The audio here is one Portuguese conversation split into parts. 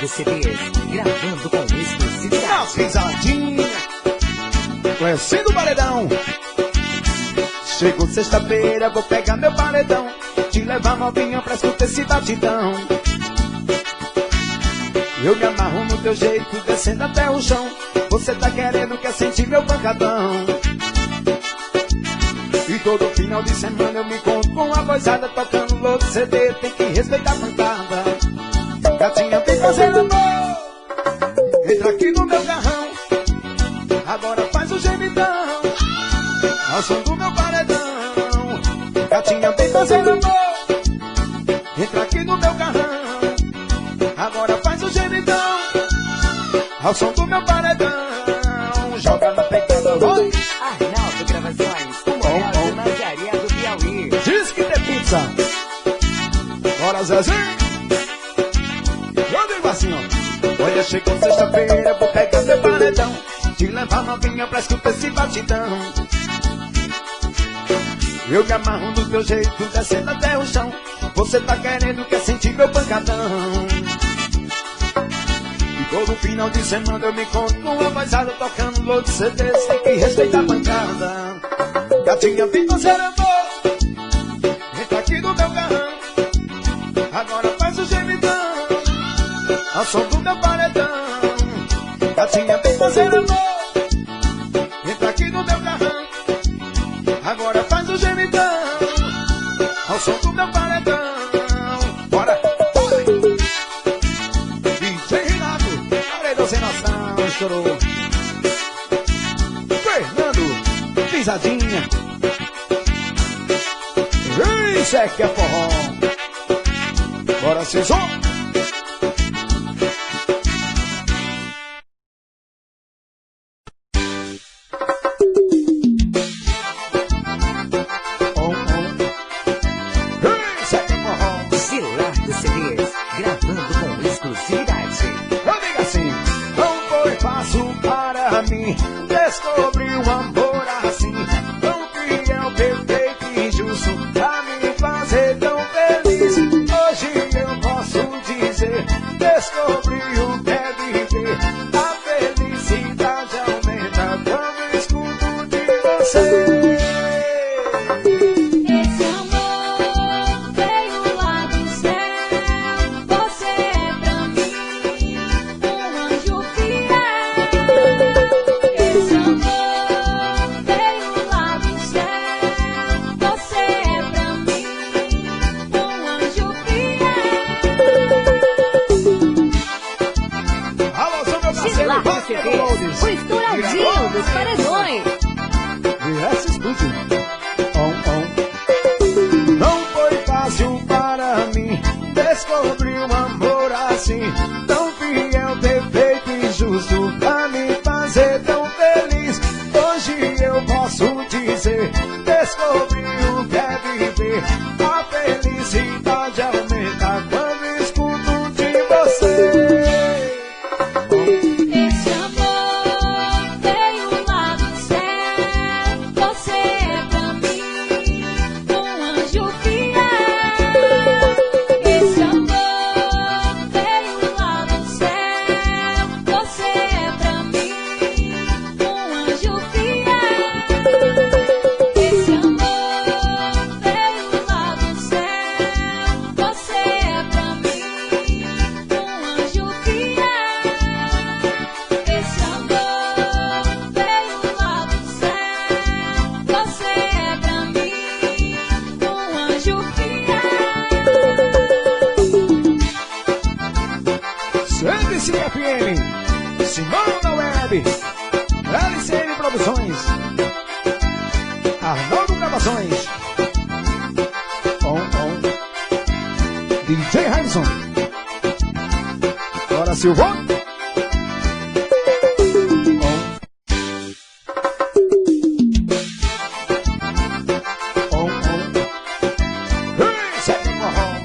dos CDs, gravando com exclusividade. Nas risadinhas, conhecendo o paredão. Chegou sexta-feira, vou pegar meu paredão, te levar novinha pra escutar esse batidão. Eu me amarro no teu jeito, descendo até o chão. Você tá querendo, quer sentir meu pancadão. E todo final de semana eu me encontro com a vozada tocando louco CD, tem que respeitar a pancada. Gatinha, vem fazer amor, entra aqui no meu carrão, agora faz o gemidão, ao som do meu paredão. Gatinha, vem fazer amor, entra aqui no meu carrão, agora faz o gemidão, ao som do meu paredão. Joga na pegada, vai! Arnaldo Gravações, o maior na Maria do Piauí. Diz que tem pizza. Bora, Zezinho. Eu digo assim, ó. Olha, chegou sexta-feira, vou pegar meu paredão, te levar novinha pra escutar esse batidão. Eu me amarro no teu jeito, descendo até o chão. Você tá querendo, quer sentir meu pancadão. E todo final de semana eu me encontro com a vozada tocando louco CD, tem que respeitar a pancada. Gatinha, vem fazer amor, entra aqui no meu carrão, agora faz o gemidão, ao som do meu paredão. Gatinha, vem fazer amor, entra aqui no meu carrão, agora faz o gemidão, ao som do meu paredão. Bora, bora! DJ Renato, paredão sem noção, chorou. Fernando, pisadinha. Isso é que é forró. Bora, Cisô. Celular dos CDs, gravando com exclusividade. Eu digo assim, não foi fácil para mim descobrir um amor assim, tão fiel, perfeito e justo, pra me fazer tão feliz. Hoje eu posso dizer, descobri o que é viver. A felicidade aumenta quando escuto de você. O estouradinho dos paredões. Essa estúdio. Não foi fácil para mim descobrir um amor assim, tão fiel, perfeito e justo, pra me fazer tão feliz. Hoje eu posso dizer, descobri o que é viver. A felicidade aumenta quando escuto de você. FM, Simão na Web, LCN Produções, Arnaldo Gravações, DJ Harrison, Bora Silvão.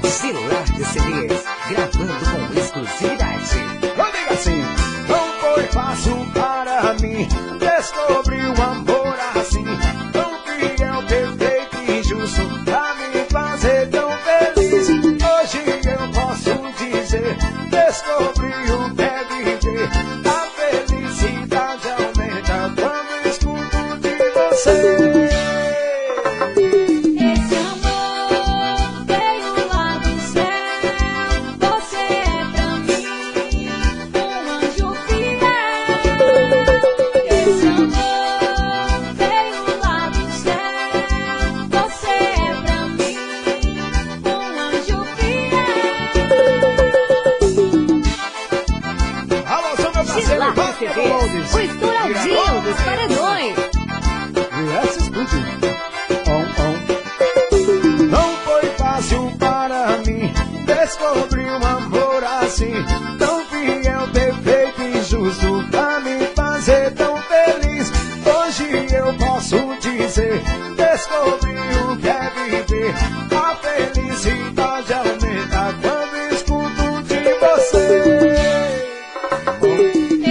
Celular dos CDs, gravando com exclusividade. Não foi fácil para mim descobrir um amor assim, tão fiel, perfeito e justo, pra me fazer tão feliz. Hoje eu posso dizer, descobri descobri um amor assim, tão fiel, perfeito e justo, pra me fazer tão feliz. Hoje eu posso dizer, descobri o que é viver. A felicidade aumenta quando escuto de você.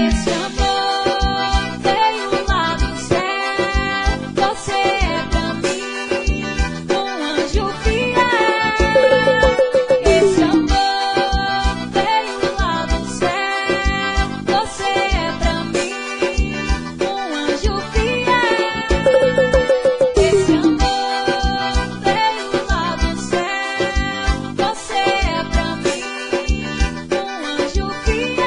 Esse amor veio lá do céu. Você é pra mim um anjo fiel. Esse amor veio lá do céu. Você é pra mim um anjo fiel. Esse amor veio lá do céu. Você é pra mim um anjo fiel.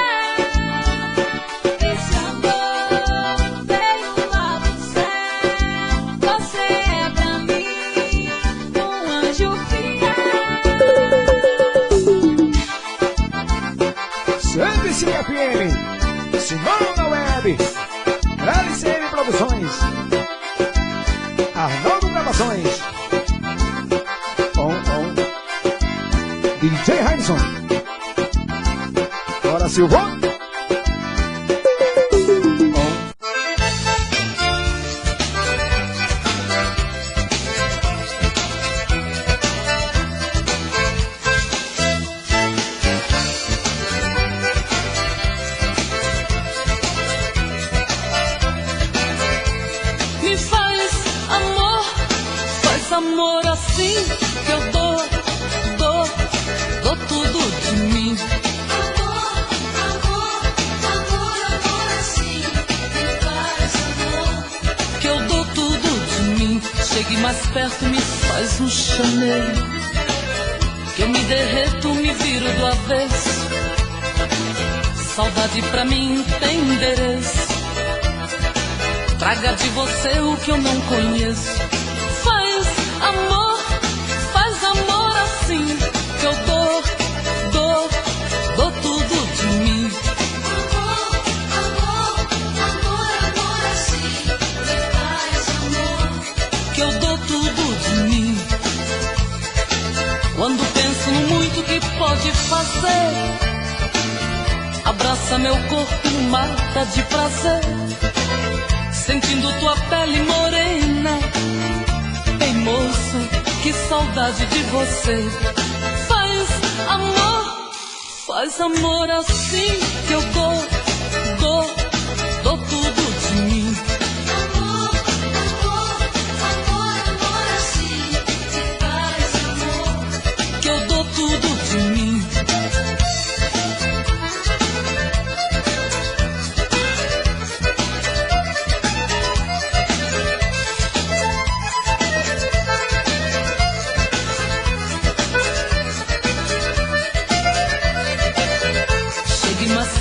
Esse amor veio lá do céu. Você é pra mim um anjo fiel. Sande-se FM, Simão na Web, LCM Produções, Arnaldo Gravações, DJ Harrison. Bora, Silvão. Me faz amor assim que eu dou tudo de mim. Amor assim, me faz amor. Que eu dou tudo de mim. Chegue mais perto, me faz um chamego. Que eu me derreto, me viro do avesso. Saudade pra mim tem endereço. Traga de você o que eu não conheço. Faz amor assim que eu dou tudo de mim. Amor assim, me faz amor. Que eu dou tudo de mim. Quando penso no muito que pode fazer, abraça meu corpo, mata de prazer. Sentindo tua pele morena. Ei moço, que saudade de você. Faz amor assim que eu dou tudo de mim. Amor assim, me faz amor. Que eu dou tudo de mim.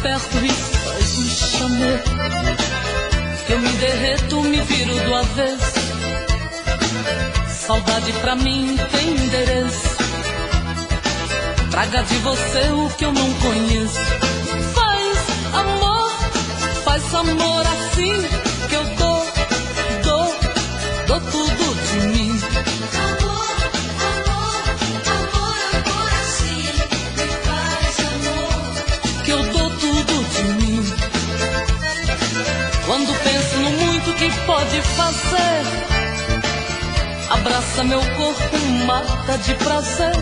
Perto e faz um chamego. Que eu me derreto, me viro do avesso. Saudade pra mim tem endereço. Traga de você o que eu não conheço. Faz amor assim que eu dou tudo de mim. Amor assim, me faz amor. Que eu dou tudo de mim. Quando penso no muito que pode fazer, abraça meu corpo, mata de prazer.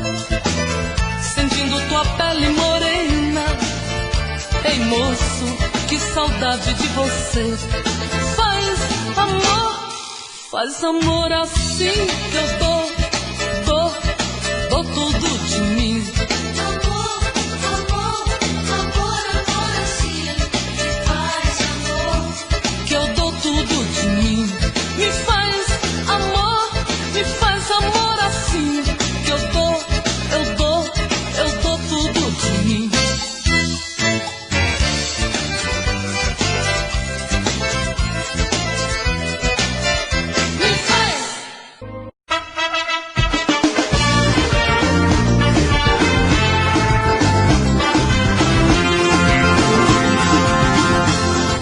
Sentindo tua pele morena. Ei moço, que saudade de você. Faz amor assim que eu dou tudo de mim. Me faz amor assim que eu dou tudo de mim. Me faz.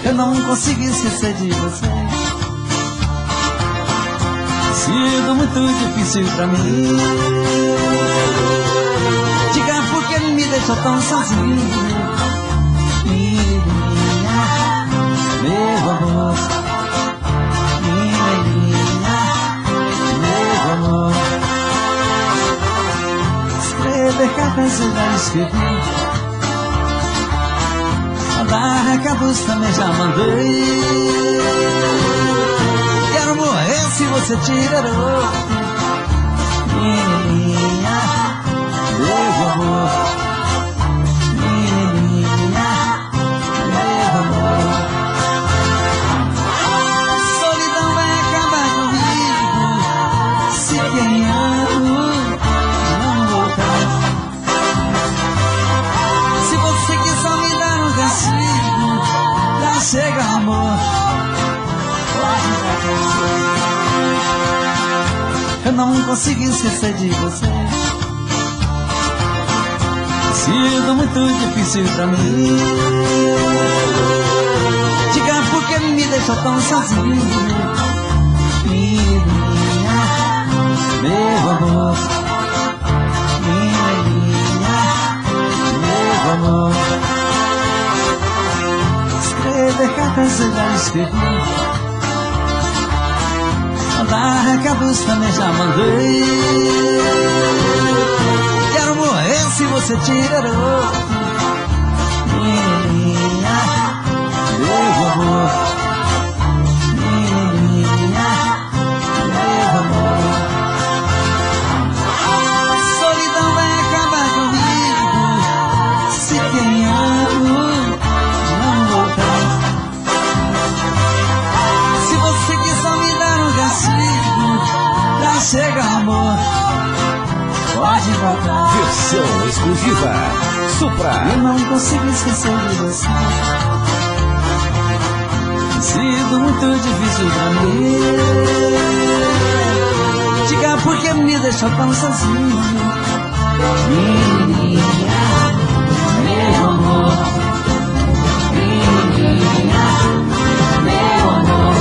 Eu não consigo esquecer de você. Sido muito difícil pra mim. Diga por que deixou tão sozinho. Menininha, meu amor. Menininha, meu amor. Escrever cartas eu já escrevi, mandar recados também já mandei. Quero morrer se você tirar o menininha, meu amor. Menininha, meu amor. Solidão vai acabar comigo se quem amo não voltar. Se você quiser me dar um castigo, já chega, amor. Eu não consigo esquecer de você. Sido muito difícil pra mim. Diga por que me deixou tão sozinho. Menininha, meu amor. Menininha, meu amor. Escrever cartas eu já escrevi, mandar recados também já mandei. Quero morrer se você tirar o menininha, meu amor. Menininha, meu amor. Solidão vai acabar comigo se quem amo não voltar. Se você quiser me dar um castigo, já chega, amor. Pode voltar. Versão exclusiva Supra. Eu não consigo esquecer de você. Sido muito difícil pra mim. Diga por que me deixou tão sozinho. Menininha, meu amor. Menininha, meu amor.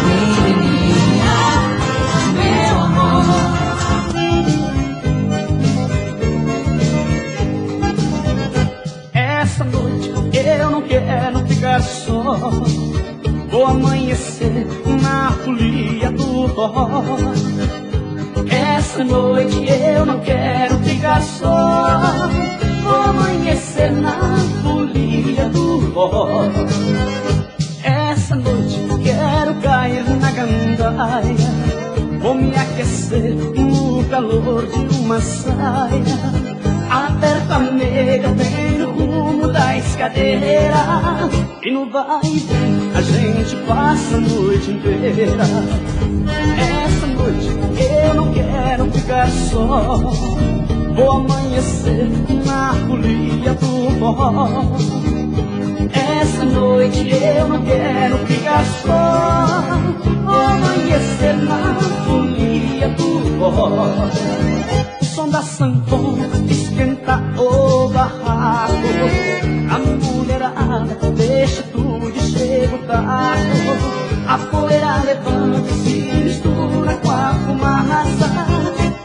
Menininha, meu amor. Essa noite eu não quero ficar só. Vou amanhecer na folia do forró. Essa noite eu não quero ficar só. Vou amanhecer na folia do forró. Essa noite quero cair na gandaia. Vou me aquecer no calor de uma saia. Aperta a nega bem no rumo da escadeira. E no vai e vem a gente passa a noite inteira. Essa noite eu não quero ficar só. Vou amanhecer na folia do forró. Essa noite eu não quero ficar só. Vou amanhecer na folia do forró. O som da sanfona esquenta o barraco. A mulherada deixa tudo e chega o taco. A poeira levanta, se mistura com a fumaça.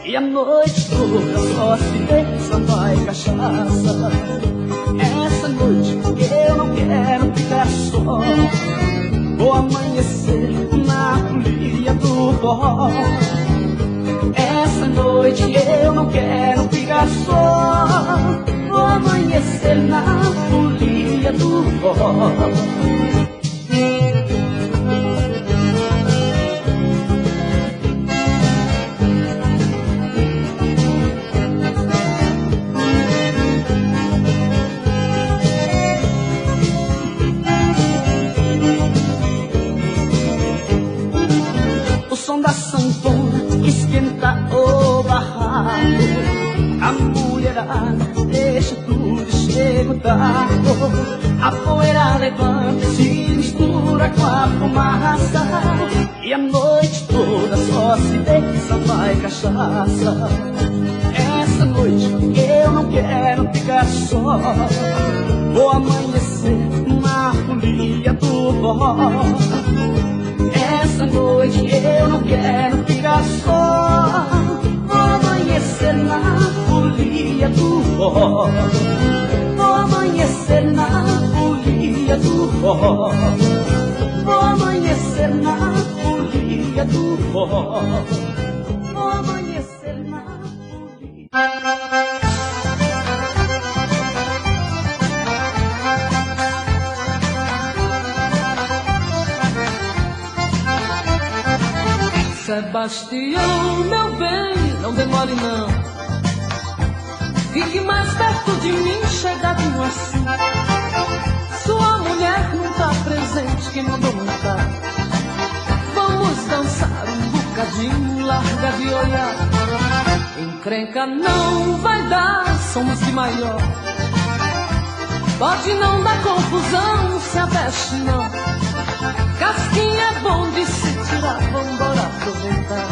E a noite toda só se vê samba e cachaça. Essa noite eu não quero ficar só. Vou amanhecer na folia do forró. Essa noite eu não quero ficar só. Vou amanhecer na folia do forró. O som da sanfona esquenta o barraco. A mulherada deixa tudo e chega o taco. A poeira levanta e se mistura com a fumaça. E a noite toda só se vê samba e cachaça. Essa noite eu não quero ficar só. Vou amanhecer na folia do forró. Essa noite eu não quero ficar só. Vou amanhecer na folia folia do forró. Vou amanhecer na folia do forró. Vou amanhecer na folia do forró. Vou amanhecer na folia. Sebastião, meu bem, não demore não. Fique mais perto de mim, chegadinho assim. Sua mulher não tá presente, quem mandou não tá. Vamos dançar um bocadinho, larga de olhar. Encrenca não vai dar, somos de maior. Pode não dar confusão, se aveste não. Casquinha é bom de se tirar, vambora aproveitar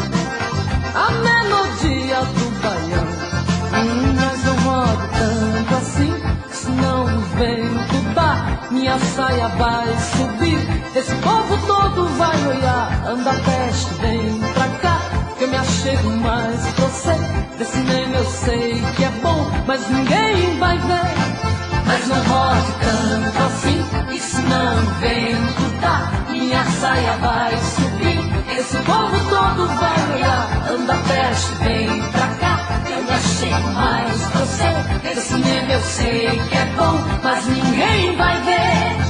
a melodia do baião. Mas não rodo tanto assim, senão o vento dá, minha saia vai subir. Esse povo todo vai olhar, anda peste, vem pra cá, que eu me achego mais pra você. Desse cinema eu sei que é bom, mas ninguém vai ver. Mas não rode tanto assim, e senão o vento dá, minha saia vai subir. Esse povo todo vai olhar, anda peste, vem pra cá, eu me achei mais pra você. Esse cinema eu sei que é bom, mas ninguém vai ver.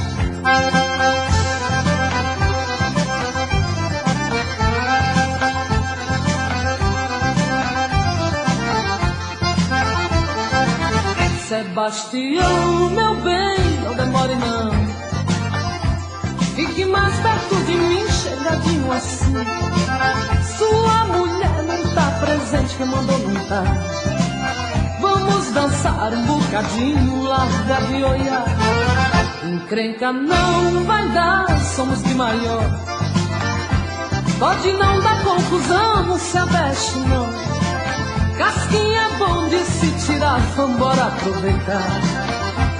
Sebastião, meu bem, não demore não. Fique mais perto de mim, chegadinho assim. Sua mulher não tá presente, quem mandou não tá. Vamos dançar um bocadinho, larga de olhar. Encrenca não vai dar, somos de maior. Pode não dar confusão, não se aveste não. Casquinha é bom de se tirar, vambora aproveitar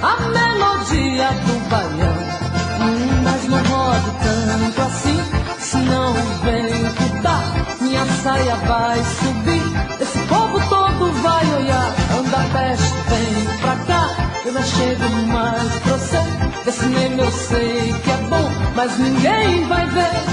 a melodia do baião. Mas não rodo tanto assim, senão o vento dá, minha saia vai subir. Esse povo todo vai olhar, anda peste, vem pra cá, eu não chego mais pra você. Esse cinema eu sei que é bom, mas ninguém vai ver.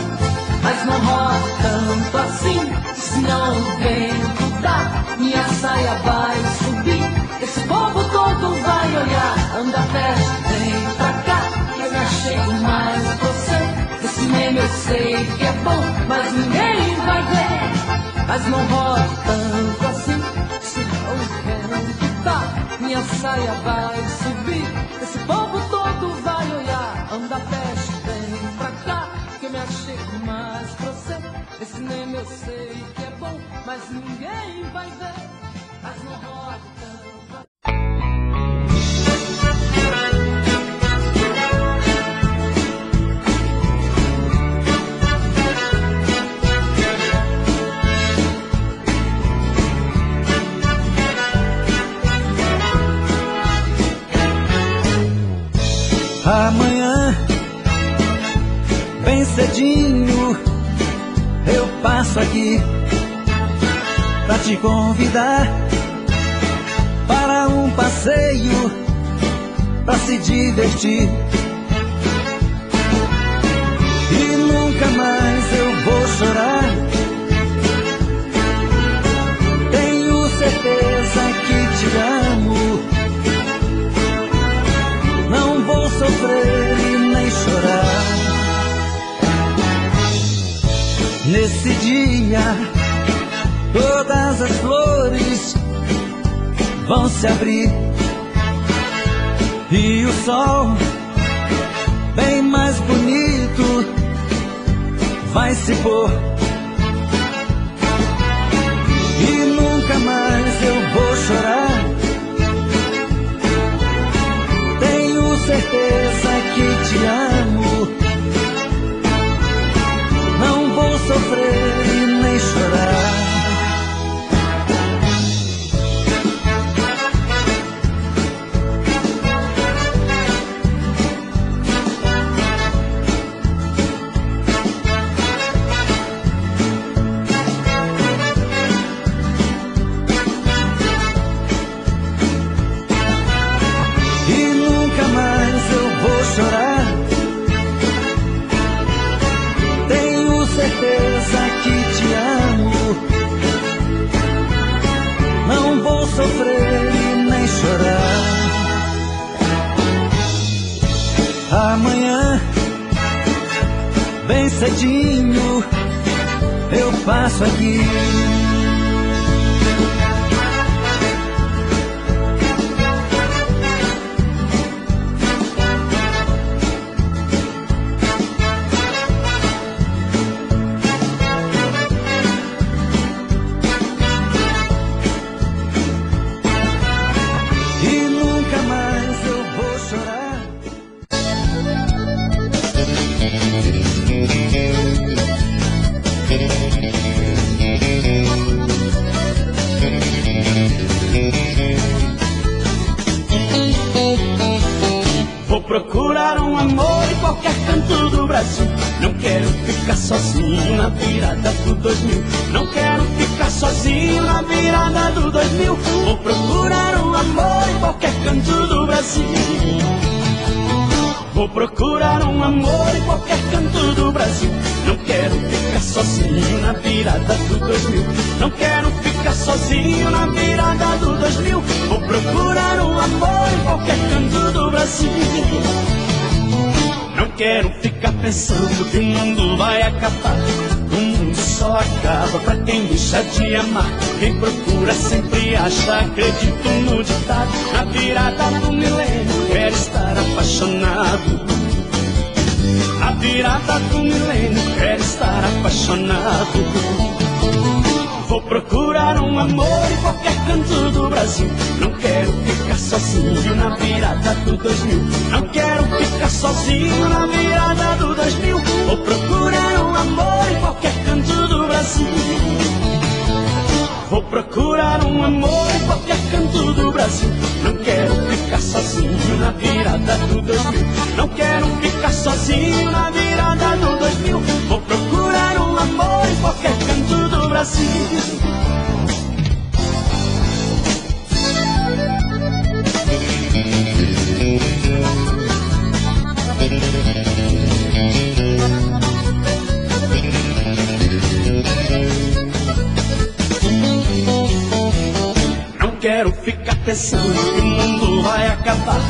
Mas não rodo tanto assim, senão o vento dá, minha saia vai subir. Esse povo todo vai olhar, anda peste, vem pra cá, eu me achego mais pra você. Esse cinema eu sei que é bom, mas ninguém vai ver. Mas não rodo tanto assim, senão o vento dá, minha saia vai subir. Esse povo todo vai olhar, anda peste, vem pra cá, que eu me achego mais pra você. Esse cinema eu sei que é bom, mas ninguém vai ver. Mas não rodo tanto. Amanhã, bem cedinho, eu passo aqui pra te convidar para um passeio, pra se divertir. E nunca mais eu vou chorar. Tenho certeza que te amo. Não vou sofrer e nem chorar. Nesse dia, todas as flores vão se abrir e o sol, bem mais bonito, vai se pôr. E nunca mais eu vou chorar. Tenho certeza que te amo. Não vou sofrer e nem chorar. cedinho eu passo aqui. Vou procurar um amor em qualquer canto do Brasil. Não quero ficar sozinho na virada do 2000. Não quero ficar sozinho na virada do 2000. Vou procurar um amor em qualquer canto do Brasil. Vou procurar um amor em qualquer canto do Brasil. Não quero ficar sozinho na virada do 2000. Não quero ficar sozinho na virada do 2000. Vou procurar um amor em qualquer canto do Brasil. Não quero ficar pensando que o mundo vai acabar. O mundo só acaba pra quem deixa de amar. Quem procura sempre acha, acredito no ditado. Na virada do milênio quero estar apaixonado. Na virada do milênio quero estar apaixonado. Vou procurar um amor em qualquer canto do Brasil. Não quero ficar sozinho na virada do 2000. Não quero ficar sozinho na virada do 2000. Vou procurar um amor em qualquer canto do Brasil. Vou procurar um amor em qualquer canto do Brasil. Não quero ficar sozinho na virada do 2000. Não quero ficar sozinho na virada do 2000. Vou procurar um amor em qualquer canto do Brasil. Não quero ficar pensando que o mundo vai acabar.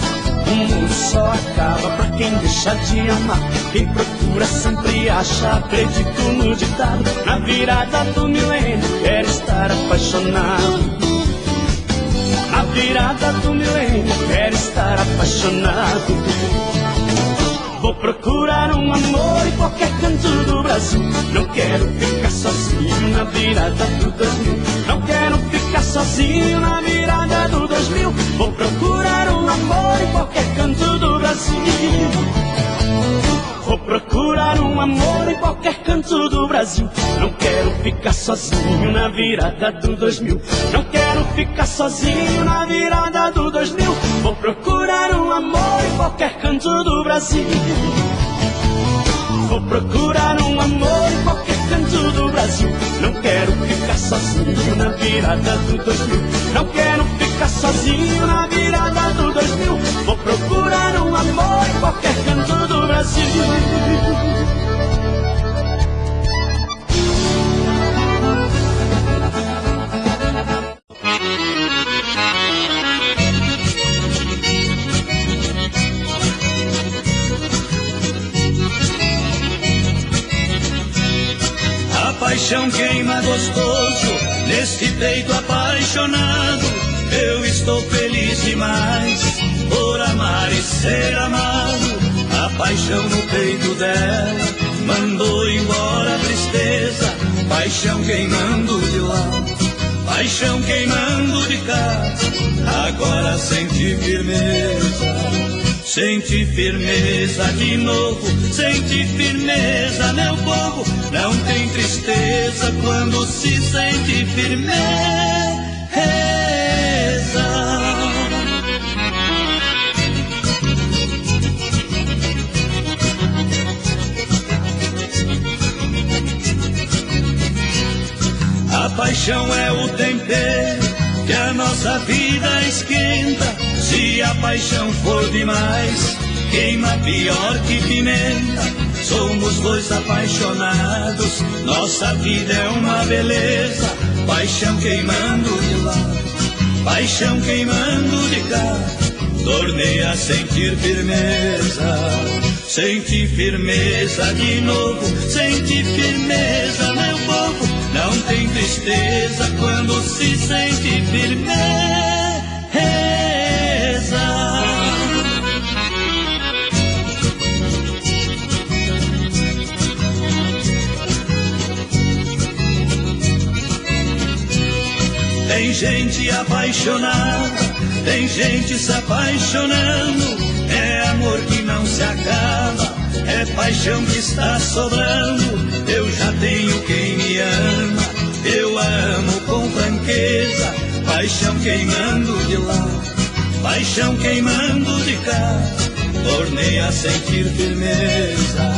O mundo só acaba pra quem deixa de amar. Quem procura sempre acha, acredito no ditado. Na virada do milênio quero estar apaixonado. Na virada do milênio quero estar apaixonado. Vou procurar um amor em qualquer canto do Brasil. Não quero ficar sozinho na virada do 2000. Não quero ficar sozinho na virada do 2000. Vou procurar um amor em qualquer canto do Brasil. Vou procurar um amor em qualquer canto do Brasil. Não quero ficar sozinho na virada do 2000. Não quero ficar sozinho na virada do 2000. Vou procurar um amor em qualquer canto do Brasil. Vou procurar um amor em qualquer canto do Brasil. Não quero ficar sozinho na virada do 2000. Não quero ficar sozinho na virada do 2000. Vou procurar um amor em qualquer canto do Brasil. A paixão queima gostoso neste peito apaixonado. Eu estou feliz demais por amar e ser amado. A paixão no peito dela mandou embora a tristeza. Paixão queimando de lá, paixão queimando de cá. Agora senti firmeza. Sente firmeza de novo, sente firmeza, meu povo. Não tem tristeza quando se sente firmeza. A paixão é o tempero que a nossa vida esquenta. Se a paixão for demais, queima pior que pimenta. Somos dois apaixonados, nossa vida é uma beleza. Paixão queimando de lá, paixão queimando de cá. Tornei a sentir firmeza. Sente firmeza de novo, sente firmeza, meu povo. Não tem tristeza quando se sente firmeza. Tem gente apaixonada, tem gente se apaixonando. É amor que não se acaba, é paixão que está sobrando. Eu já tenho quem me ama, eu amo com franqueza. Paixão queimando de lá, paixão queimando de cá. Tornei a sentir firmeza.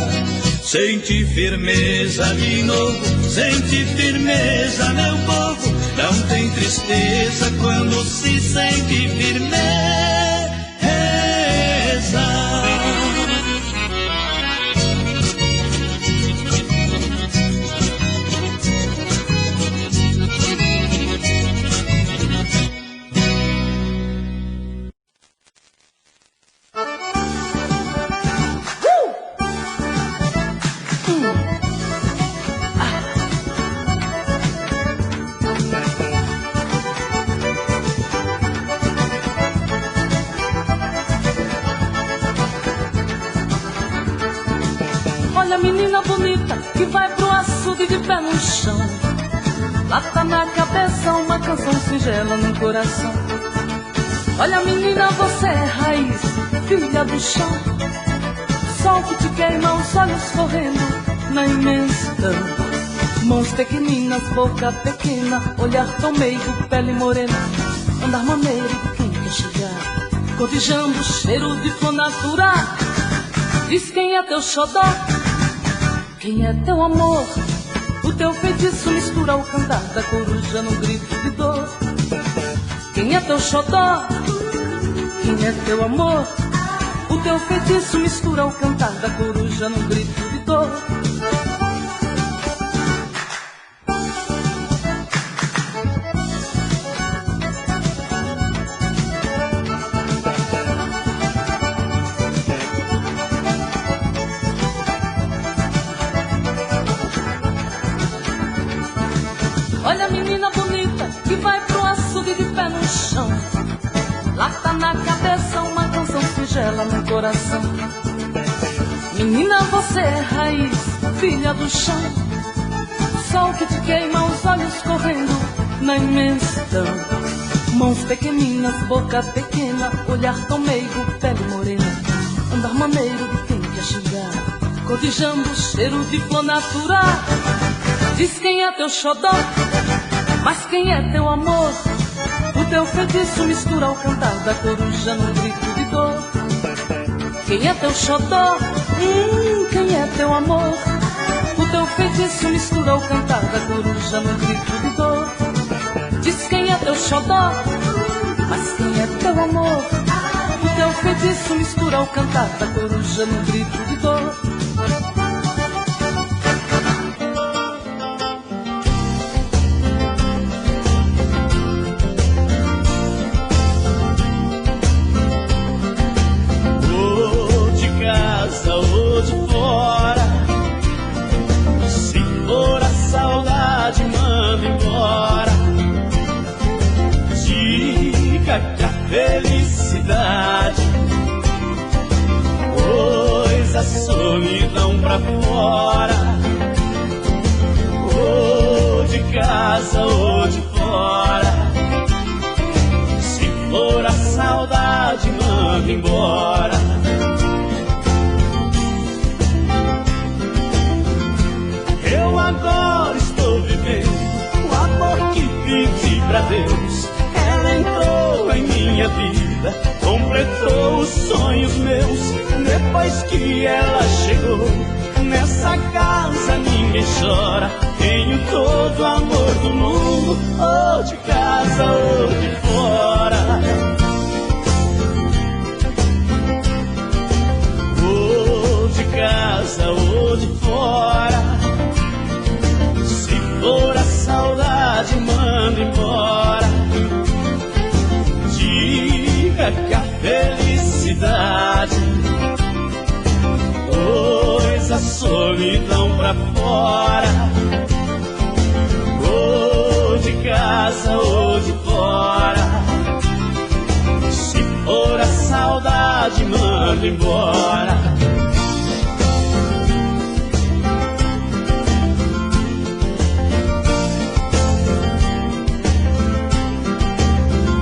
Sente firmeza de novo, sente firmeza, meu povo. Não tem tristeza quando se sente firmeza. Olha a menina bonita que vai pro açude de pé no chão. Lá tá na cabeça uma canção singela no coração. Olha menina, você é raiz, filha do chão. Sol que te queima, os olhos correndo na imensidão. Mãos pequeninas, boca pequena, olhar tão meigo, pele morena. Andar maneiro de quem quer chegar, cotijando o cheiro de flor natural. Diz quem é teu xodó, quem é teu amor. O teu feitiço mistura o cantar da coruja no grito de dor. Quem é teu xodó, quem é teu amor. O teu feitiço mistura o cantar da coruja no grito de dor. Olha a menina bonita que vai pro açude de pé no chão. Lá tá na cabeça uma canção singela no coração. Menina, você é raiz, filha do chão. Sol que te queima, os olhos correndo na imensidão. Mãos pequeninas, boca pequena, olhar tão meigo, pele morena. Andar maneiro de quem quer chegar, cotijando o cheiro de flor natural. Diz quem é teu xodó, mas quem é teu amor. O teu feitiço mistura o cantar da coruja no grito de dor. Quem é teu xodó, quem é teu amor. O teu feitiço mistura o cantar da coruja no grito de dor. Diz quem é teu xodó, mas quem é teu amor. O teu feitiço mistura o cantar da coruja no grito de dor. Ou de fora, se for a saudade, manda embora. Diga que a felicidade pôs a solidão pra fora. Ou de casa ou de fora, se for a saudade, manda embora. Eu agora estou vivendo o amor que pedi pra Deus. Ela entrou em minha vida, completou os sonhos meus. Depois que ela chegou, nessa casa ninguém chora. Tenho todo o amor do mundo, ou de casa ou de fora. Ou de casa ou de fora. Se for a saudade, manda embora. Diga que a felicidade a solidão pra fora, ou de casa ou de fora. Se for a saudade, manda embora.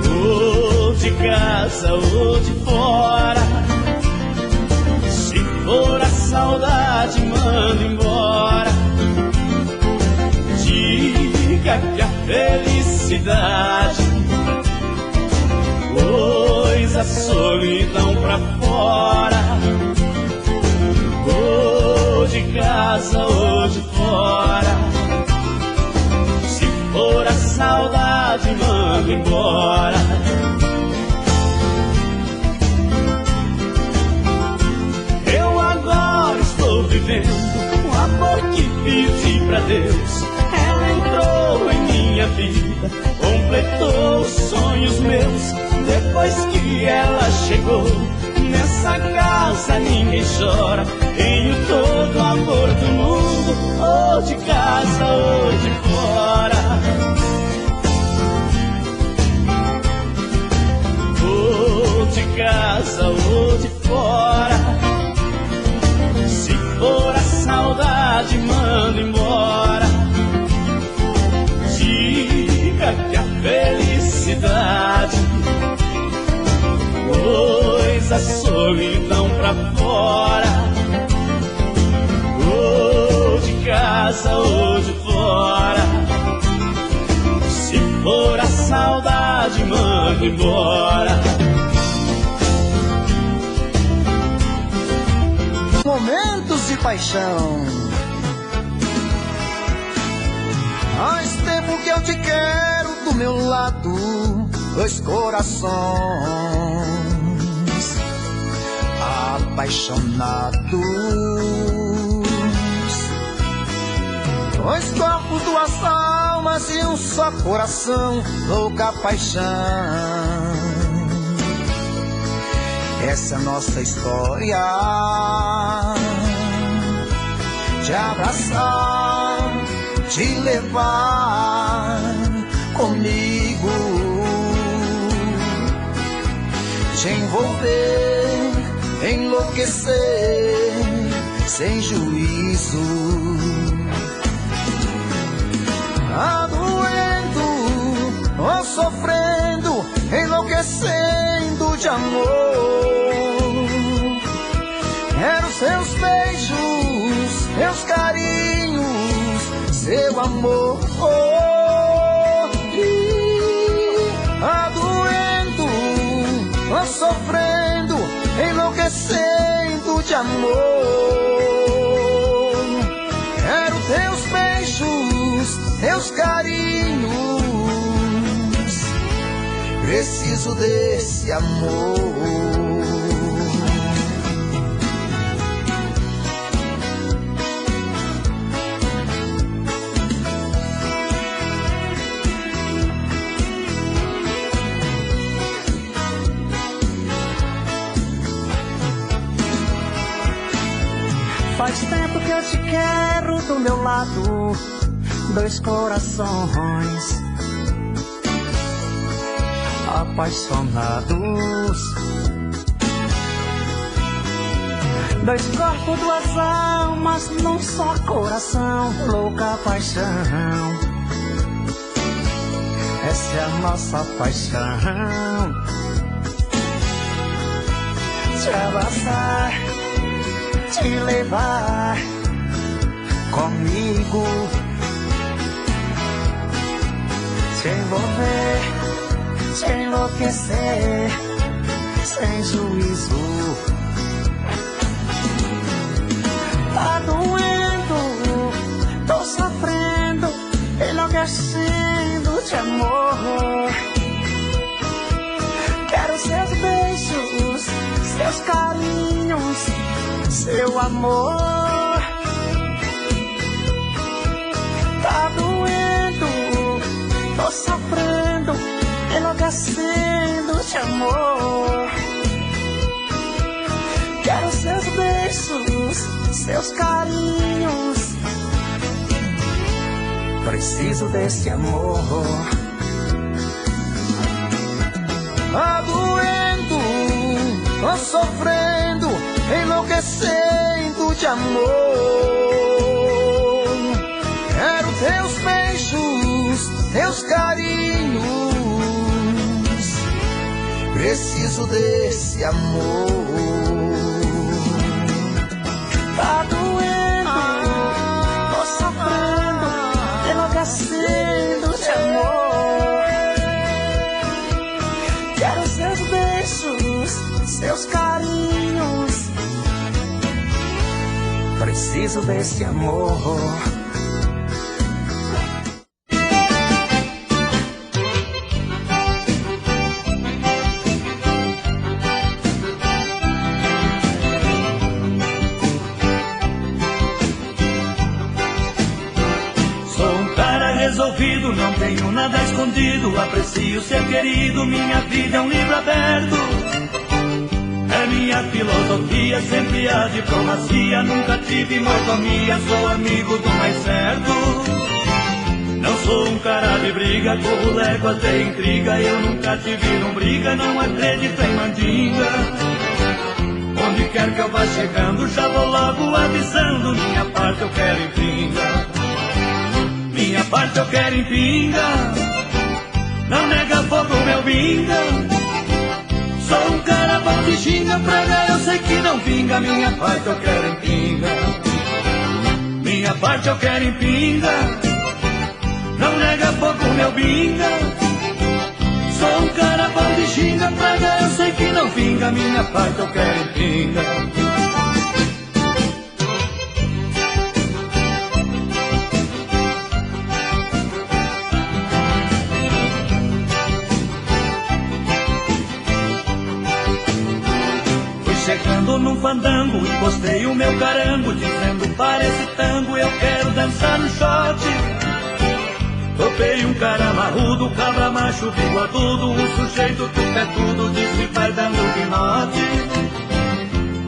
Ou de casa ou de fora. Se for a saudade, manda embora. Diga que a felicidade pôs a solidão pra fora, ou de casa ou de fora. Se for a saudade, manda embora. Eu agora estou vivendo o amor que pedi pra Deus. Ela entrou em minha vida, completou os sonhos meus. Depois que ela chegou, nessa casa ninguém chora. Tenho todo o amor do mundo, ou de casa ou de fora. Ou de casa ou de fora. Se for a saudade, manda embora. Diga que a felicidade pôs a solidão pra fora, ou de casa ou de fora. Se for a saudade, manda embora. Momentos de paixão. Faz tempo que eu te quero do meu lado, dois corações apaixonados, dois corpos, duas almas e um só coração, louca paixão. Essa é a nossa história, te abraçar, te levar comigo, te envolver, enlouquecer sem juízo. Doendo ou sofrendo, enlouquecendo de amor. Quero seus beijos, seus carinhos, seu amor. Doendo ou sofrendo, enlouquecendo de amor. Quero teus beijos, teus carinhos, preciso desse amor. Faz tempo que eu te quero do meu lado, dois corações apaixonados, dois corpos, duas almas num só coração, louca paixão. Essa é a nossa paixão. Te abraçar, te levar comigo, te envolver, te enlouquecer sem juízo. Tá doendo, tô sofrendo, enlouquecendo de amor. Quero seus beijos, seus carinhos, seu amor. Tá doendo, tô sofrendo, enlouquecendo de amor. Quero seus beijos, seus carinhos, preciso desse amor. Tá doendo, tô sofrendo, enlouquecendo de amor. Quero teus beijos, teus carinhos, preciso desse amor. Tá doendo, tô sofrendo, enlouquecendo de amor. Quero seus beijos, seus carinhos, preciso desse amor. Resolvido, não tenho nada escondido, aprecio ser querido, minha vida é um livro aberto. É minha filosofia, sempre a diplomacia, nunca tive mordomia, sou amigo do mais certo. Não sou um cara de briga, corro léguas de intriga, eu nunca tive num briga, não acredito em mandinga. Onde quer que eu vá chegando, já vou logo avisando, minha parte eu quero em pinga. Minha parte eu quero em pinga, não nega fogo meu binga. Sou um cara bom de ginga, praga eu sei que não vinga. Minha parte eu quero em pinga, minha parte eu quero em pinga, não nega fogo meu binga. Sou um cara bom de ginga, praga eu sei que não vinga. Minha parte eu quero em pinga. Chegando num fandango, encostei o meu carango, dizendo para esse tango eu quero dançar no shot. Topei um cara marrudo, cabra macho, bigodudo, um sujeito tupetudo, disse vai dando guinote.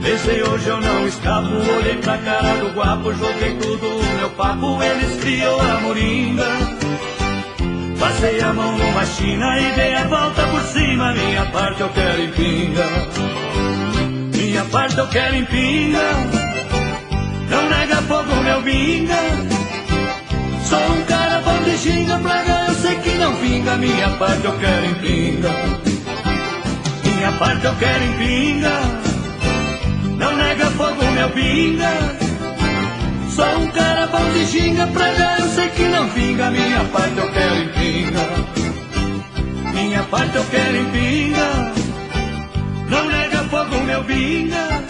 Pensei hoje eu não escapo, olhei pra cara do guapo, joguei tudo o meu papo, ele esfriou a moringa. Passei a mão numa china e dei a volta por cima, minha parte eu quero em pinga. Minha parte eu quero em pinga, não nega fogo meu binga. Sou um cara bom de ginga, praga eu sei que não vinga. Minha parte eu quero em pinga, minha parte eu quero em pinga, não nega fogo meu binga. Sou um cara bom de ginga, praga eu sei que não vinga. Minha parte eu quero em pinga, minha parte eu quero em pinga, não nega fogo meu binga.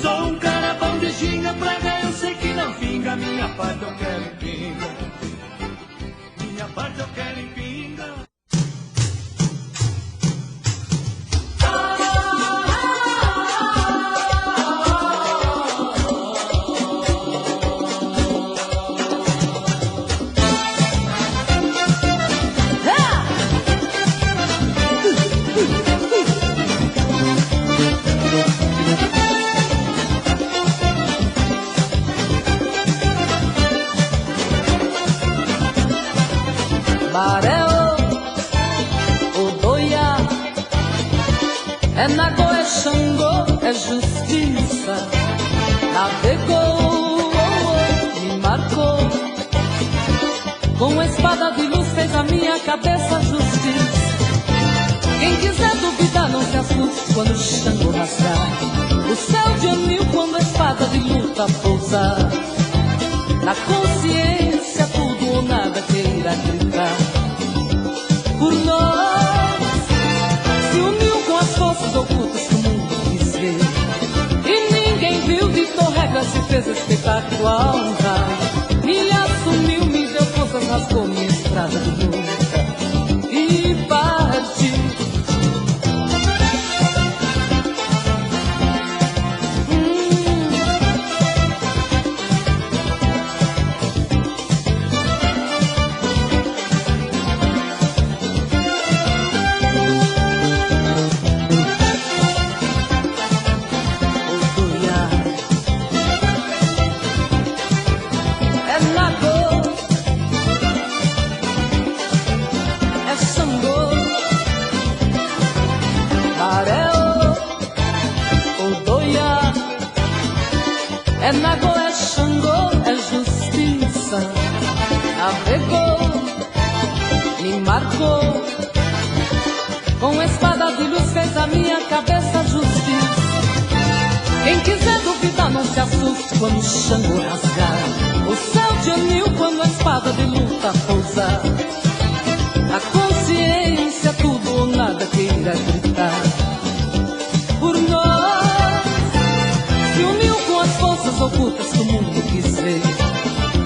Sou um cara bom de ginga, praga eu sei que não vinga. Minha parte eu quero em pinga, minha parte eu quero em pinga. Mareo, Odoia, é Nago, é Xangô, é justiça. Navegou, me marcou, com a espada de luz fez a minha cabeça justiça. Quem quiser duvidar não se assuste quando o Xangô rasgar o céu de anil, quando a espada de luta pousar. Na consciência tudo ou nada queira gritar. Por nós se uniu com as forças ocultas que o mundo quis ver, e ninguém viu, ditou regras e fez espetáculo ao raio. Me assumiu, me deu forças, rasgou minha estrada de luta e partiu. É Nagô, é Xangô, é justiça. Navegou, me marcou, com espada de luz fez a minha cabeça justiça. Quem quiser duvidar não se assuste quando o Xangô rasgar o céu de anil, quando a espada de luta pousar. A consciência, tudo ou nada queira gritar por nós, se uniu com as forças ocultas que o mundo quis ver,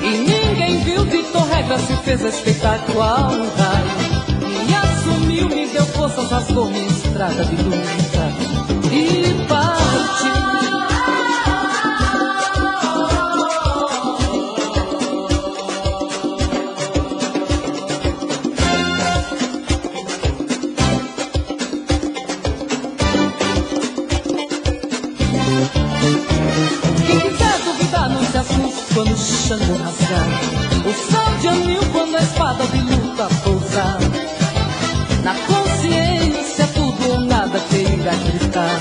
e ninguém viu, ditou regra, se fez respeitar qual raio. Me assumiu, me deu forças, rasgou minha estrada de luta e partiu. Quando o Xangô rasgar o céu de anil, quando a espada de luta pousar. Na consciência, tudo ou nada queira gritar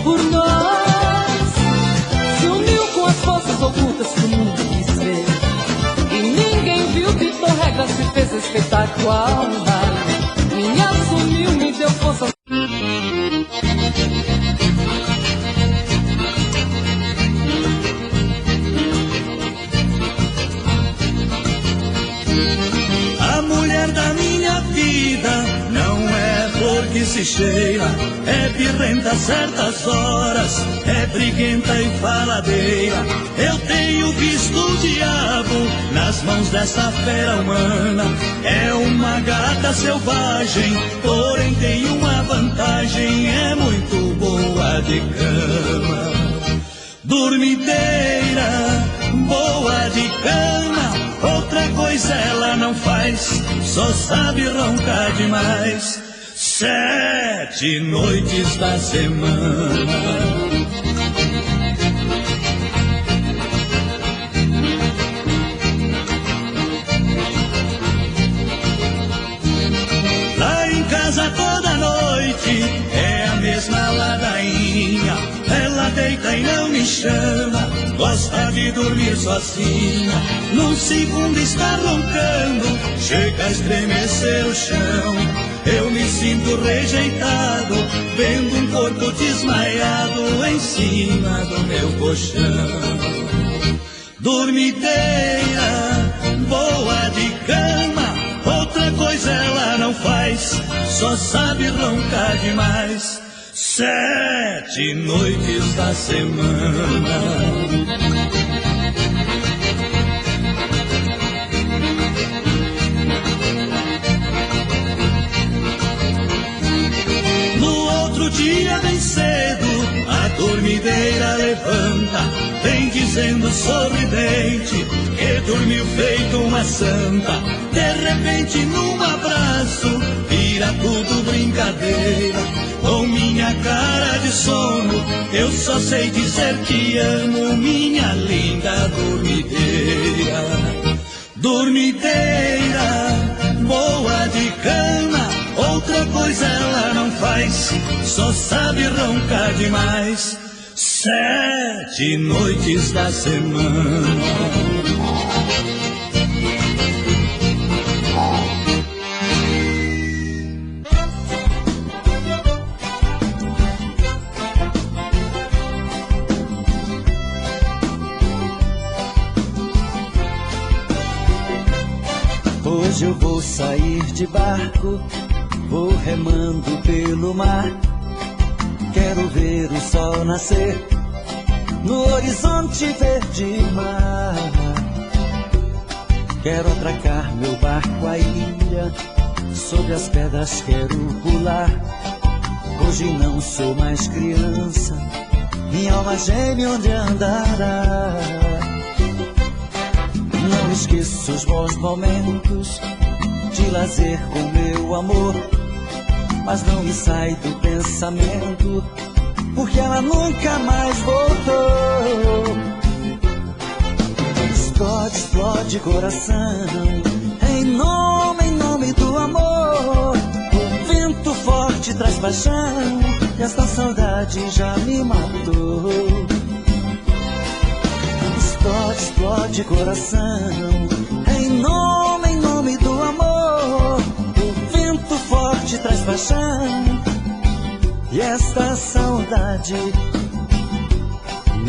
por nós, se uniu com as forças ocultas que o mundo quis ver, e ninguém viu, ditou regra, se fez respeitar qual raio. Me assumiu, me deu força. Não é flor que se cheira, é birrenta a certas horas, é briguenta e faladeira. Eu tenho visto o diabo nas mãos dessa fera humana. É uma gata selvagem, porém tem uma vantagem, é muito boa de cama. Dormideira, boa de cama, outra coisa ela não faz, só sabe roncar demais. 7 noites da semana. Lá em casa toda noite é a mesma ladainha. Ela deita e não me chama, gosta de dormir sozinha. Num segundo está roncando, chega a estremecer o chão. Eu me sinto rejeitado, vendo um corpo desmaiado em cima do meu colchão. Dormideira, boa de cama, outra coisa ela não faz, só sabe roncar demais. 7 noites da semana. No dia bem cedo, a dormideira levanta, vem dizendo sorridente que dormiu feito uma santa. De repente, num abraço, vira tudo brincadeira. Com minha cara de sono, eu só sei dizer que amo minha linda dormideira. Dormideira, boa de cama, outra coisa ela não faz, só sabe roncar demais. 7 noites da semana. Hoje eu vou sair de barco, vou remando pelo mar. Quero ver o sol nascer no horizonte verde mar. Quero atracar meu barco à ilha, sobre as pedras quero pular. Hoje não sou mais criança, minha alma geme onde andará. Não esqueço os bons momentos de lazer com meu amor, mas não me sai do pensamento, porque ela nunca mais voltou. Explode, explode coração, em nome do amor. O vento forte traz paixão, e esta saudade já me matou. Explode, explode coração, em nome do amor. O vento forte traz paixão, e esta saudade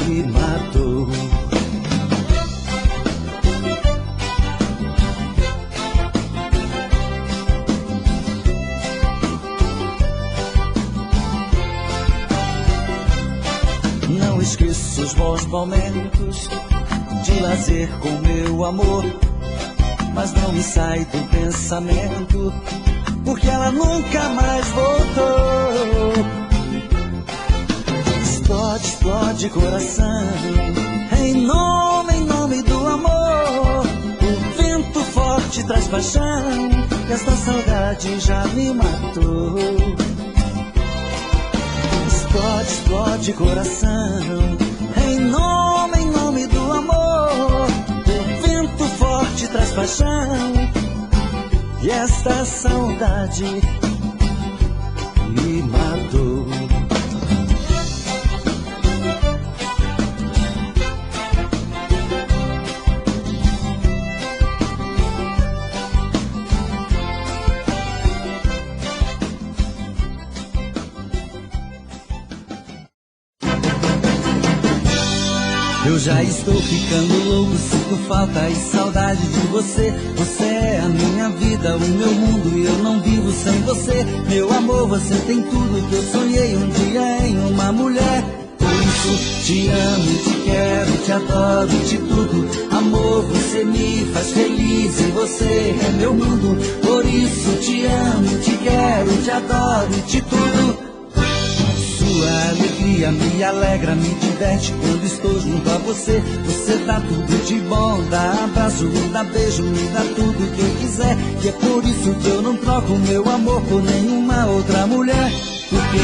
me matou. Não esqueço os bons momentos de lazer com meu amor, mas não me sai do pensamento, porque ela nunca mais voltou. Explode, explode coração, em nome do amor. O vento forte traz paixão, e esta saudade já me matou. Explode, explode coração, em nome do amor. O vento forte traz paixão, e esta saudade me matou. Eu já estou ficando louco, sinto falta e saudade de você. Você é a minha vida, o meu mundo, e eu não vivo sem você. Meu amor, você tem tudo que eu sonhei um dia em uma mulher. Por isso te amo, te quero, te adoro, te tudo. Amor, você me faz feliz e você é meu mundo. Por isso te amo, te quero, te adoro, te tudo. Sua alegria me alegra, me diverte quando estou junto a você. Você dá tudo de bom, dá abraço, me dá beijo, me dá tudo que eu quiser. E é por isso que eu não troco meu amor por nenhuma outra mulher. Porque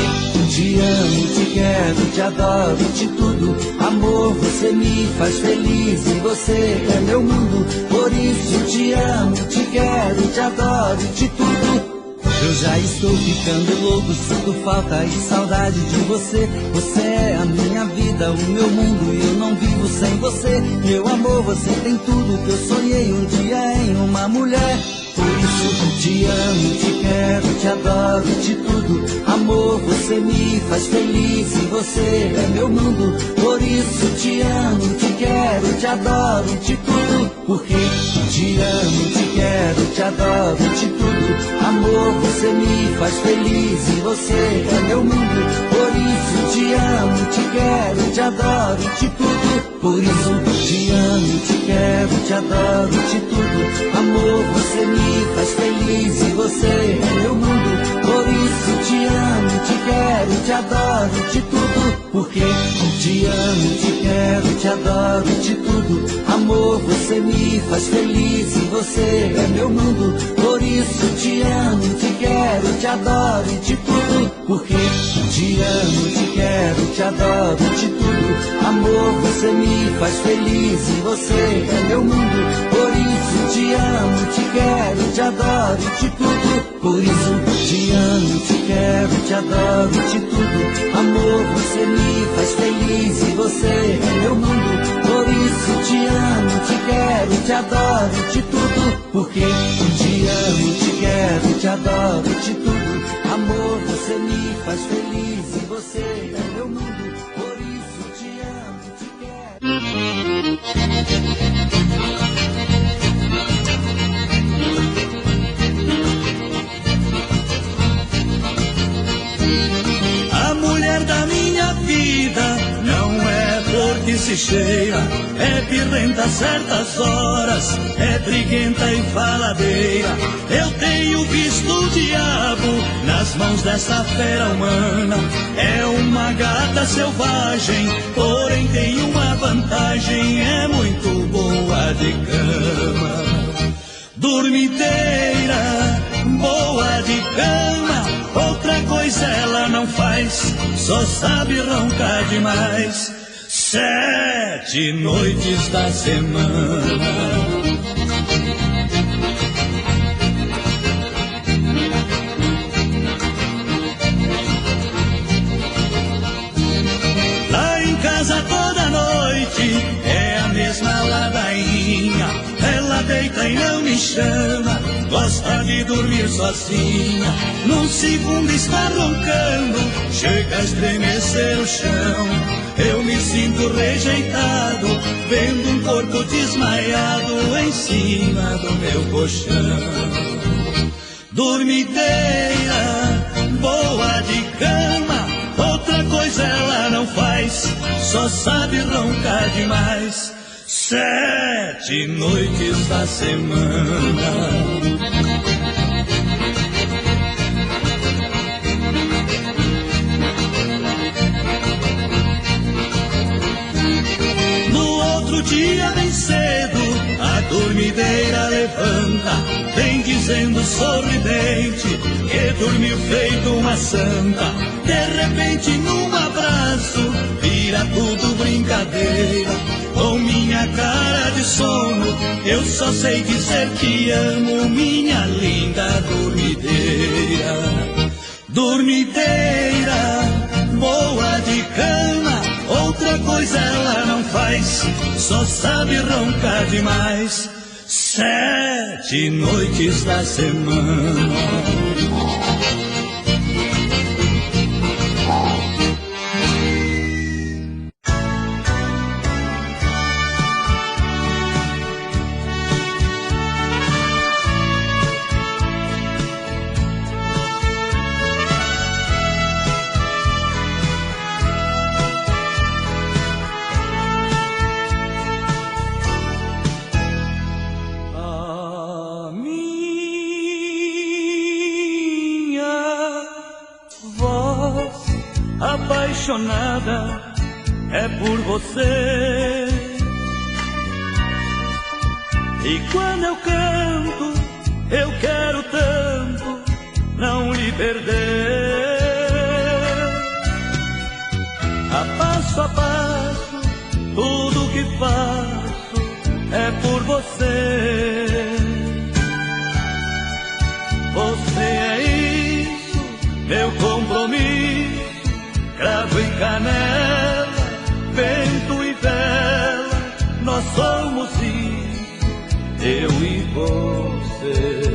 te amo, te quero, te adoro, te tudo. Amor, você me faz feliz e você é meu mundo. Por isso te amo, te quero, te adoro, te tudo. Eu já estou ficando louco, sinto falta e saudade de você. Você é a minha vida, o meu mundo, e eu não vivo sem você. Meu amor, você tem tudo que eu sonhei um dia em uma mulher. Por isso te amo, te quero, te adoro, te tudo. Amor, você me faz feliz e você é meu mundo. Por isso te amo, te quero, te adoro, te tudo. Porque te amo, te quero, te adoro, te tudo. Amor, você me faz feliz e você é meu mundo. Por isso te amo, te quero, te adoro, te tudo. Por isso te amo, te quero, te adoro, te tudo. Amor, você me faz feliz e você é meu mundo. Por isso te amo, te quero, te adoro, te tudo. Porque te amo, te quero, te adoro, te tudo. Amor, você me faz feliz e você é meu mundo. Por isso te amo, te quero, te adoro, te tudo. Porque te amo, te quero, te adoro, te tudo. Amor, você me faz feliz e você é meu mundo. Por isso te amo, te quero, te adoro, te tudo. Por isso te amo, te quero, te adoro, te tudo. Amor, você me faz feliz e você é meu mundo. Por isso te amo, te quero, te adoro, te tudo. Porque te amo, te quero, te adoro, te tudo. Amor, você me faz feliz e você é meu mundo. Por isso te amo, te quero. A mulher da minha vida não é flor que se cheira, é pirrenta a certas horas, é briguenta e faladeira. Eu tenho visto o diabo nas mãos dessa fera humana. É uma gata selvagem, porém tem uma vantagem, é muito boa de cama. Dormiteira, boa de cama, outra coisa ela não faz, só sabe roncar demais. 7 noites da semana. Lá em casa toda noite é a mesma respeita e não me chama, gosta de dormir sozinha, num segundo está roncando, chega a estremecer o chão. Eu me sinto rejeitado, vendo um corpo desmaiado em cima do meu colchão. Dormideira, boa de cama, outra coisa ela não faz, só sabe roncar demais. 7 noites da semana. Outro dia bem cedo, a dormideira levanta, vem dizendo sorridente que dormiu feito uma santa. De repente num abraço, vira tudo brincadeira. Com minha cara de sono, eu só sei dizer que amo minha linda dormideira. Dormideira, boa de cama, outra coisa ela não faz, só sabe roncar demais. 7 noites da semana. Apaixonada é por você, e quando eu canto eu quero tanto não lhe perder. A passo tudo que faço é por você. Você é isso, meu compromisso, cravo e canela, vento e vela, nós somos isso, eu e você.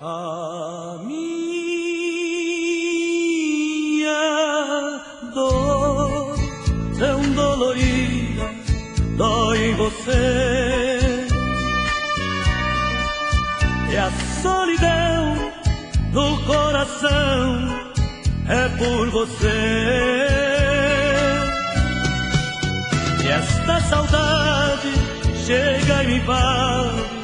A minha dor tão dolorida dói em você, e a solidão do coração é por você. E esta saudade chega e me invade